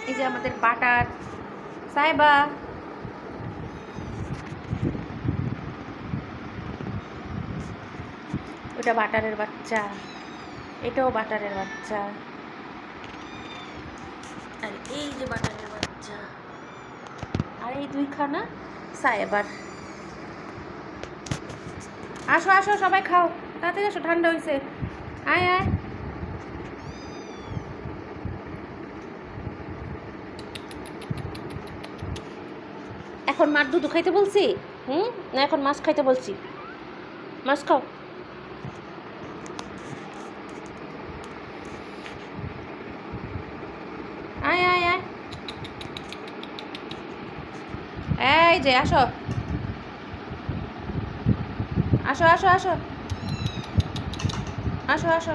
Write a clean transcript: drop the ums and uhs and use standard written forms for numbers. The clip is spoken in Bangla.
এই যে আমাদের বাটার সাইবা, ওটা বাটারের বাচ্চা, এটাও বাটারের বাচ্চা, আর এই যে বাটারের বাচ্চা, আর এই দুইখানা সাইবার। আসো আসো সবাই খাও, তাড়াতাড়ি আসো, ঠান্ডা হয়েছে। আয় আয়। এখন মার দুধ খাইতে বলছি? না এখন মাছ খাইতে বলছি? মাছ খাও। আয় আয় আয়, এই যে আসো আসো আসো আসো আসো আসো।